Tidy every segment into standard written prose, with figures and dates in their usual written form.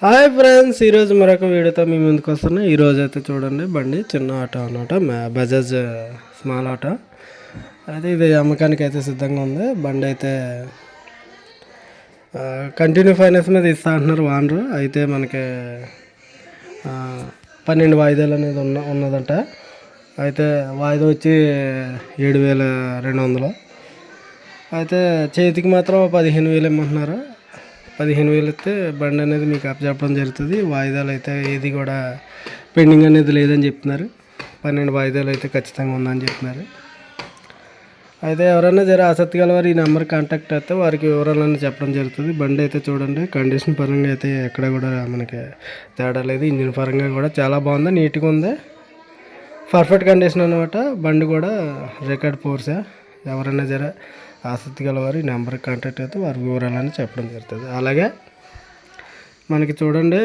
Hi friends, ఈరోజు మరొక వీడియోతో మీ ముందుకు వస్తున్నా. ఈరోజు అయితే చూడండి, బండి చిన్న ఆటో అనమాట, బజాజ్ స్మాల్ ఆటో. అయితే ఇది అమ్మకానికి అయితే సిద్ధంగా ఉంది. బండి అయితే కంటిన్యూ ఫైనాన్స్ మీద ఇస్తా అంటున్నారు ఓనరు. అయితే మనకి 12 వాయిదాలు అనేది ఉన్నదంట. అయితే వాయిదా వచ్చి 7,200. అయితే చేతికి మాత్రం 15,000 ఇమ్మంటున్నారు. 15,000 ఇస్తే బండి అనేది మీకు అప్పచెప్పడం జరుగుతుంది. వాయిదాలు అయితే ఏది కూడా పెండింగ్ అనేది లేదని చెప్తున్నారు. 12 వాయిదాలు అయితే ఖచ్చితంగా ఉందని చెప్తున్నారు. అయితే ఎవరైనా ఆసక్తి గలవారు ఈ నెంబర్ కాంటాక్ట్ అయితే వారికి వివరాలన్నీ చెప్పడం జరుగుతుంది. బండి అయితే చూడండి, కండిషన్ పరంగా అయితే ఎక్కడ కూడా మనకి తేడా లేదు. ఇంజిన్ పరంగా కూడా చాలా బాగుంది, నీట్గా ఉంది, పర్ఫెక్ట్ కండిషన్ అనమాట. బండి కూడా రికార్డ్ ఫోర్సే. ఎవరైనా ఆసక్తి గలవారు ఈ నెంబర్కి కాంటాక్ట్ అయితే వారి వివరాలని చెప్పడం జరుగుతుంది. అలాగే మనకి చూడండి,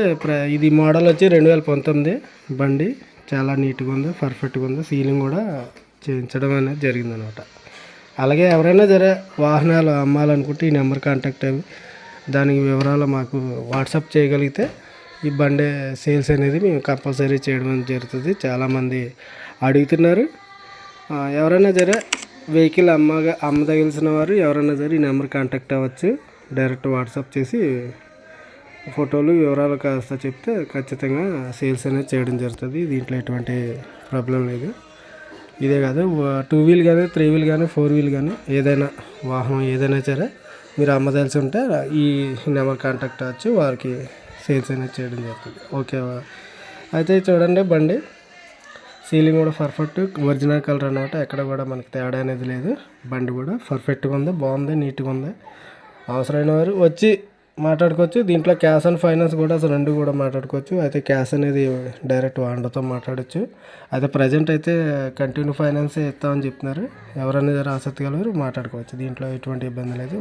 ఇది మోడల్ వచ్చి 2019 బండి. చాలా నీట్గా ఉంది, పర్ఫెక్ట్గా ఉంది. సీలింగ్ కూడా చేయించడం అనేది జరిగిందనమాట. అలాగే ఎవరైనా వాహనాలు అమ్మాలనుకుంటే ఈ నెంబర్ కాంటాక్ట్ అయ్యి దానికి వివరాలు మాకు వాట్సాప్ చేయగలిగితే ఈ బండి సేల్స్ అనేది మేము కంపల్సరీ చేయడం జరుగుతుంది. చాలామంది అడుగుతున్నారు. ఎవరైనా వెహికల్ అమ్మదగిలిసిన వారు ఎవరైనా ఈ నెంబర్ కాంటాక్ట్ అవ్వచ్చు. డైరెక్ట్ వాట్సాప్ చేసి ఫోటోలు వివరాలు కాస్త చెప్తే ఖచ్చితంగా సేల్స్ అనేది చేయడం జరుగుతుంది. దీంట్లో ఎటువంటి ప్రాబ్లం లేదు. ఇదే కాదు, 2 వీల్ కానీ 3 వీల్ కానీ 4 వీల్ కానీ ఏదైనా వాహనం ఏదైనా మీరు అమ్మదలిసి ఉంటే ఈ నెంబర్ కాంటాక్ట్ అవ్వచ్చు. వారికి సేల్స్ అనేది చేయడం జరుగుతుంది. ఓకే. అయితే చూడండి, బండి సీలింగ్ కూడా పర్ఫెక్ట్, ఒరిజినల్ కలర్ అనమాట. ఎక్కడ కూడా మనకి తేడా అనేది లేదు. బండి కూడా పర్ఫెక్ట్గా ఉంది, బాగుంది, నీట్గా ఉంది. అవసరమైన వారు వచ్చి మాట్లాడుకోవచ్చు. దీంట్లో క్యాష్ అండ్ ఫైనాన్స్ కూడా రెండు కూడా మాట్లాడుకోవచ్చు. అయితే క్యాష్ అనేది డైరెక్ట్ ఓనర్తో మాట్లాడచ్చు. అయితే ప్రజెంట్ అయితే కంటిన్యూ ఫైనాన్సే ఇస్తామని చెప్తున్నారు. ఎవరైనా ఆసక్తి గలవారు మాట్లాడుకోవచ్చు. దీంట్లో ఎటువంటి ఇబ్బంది లేదు.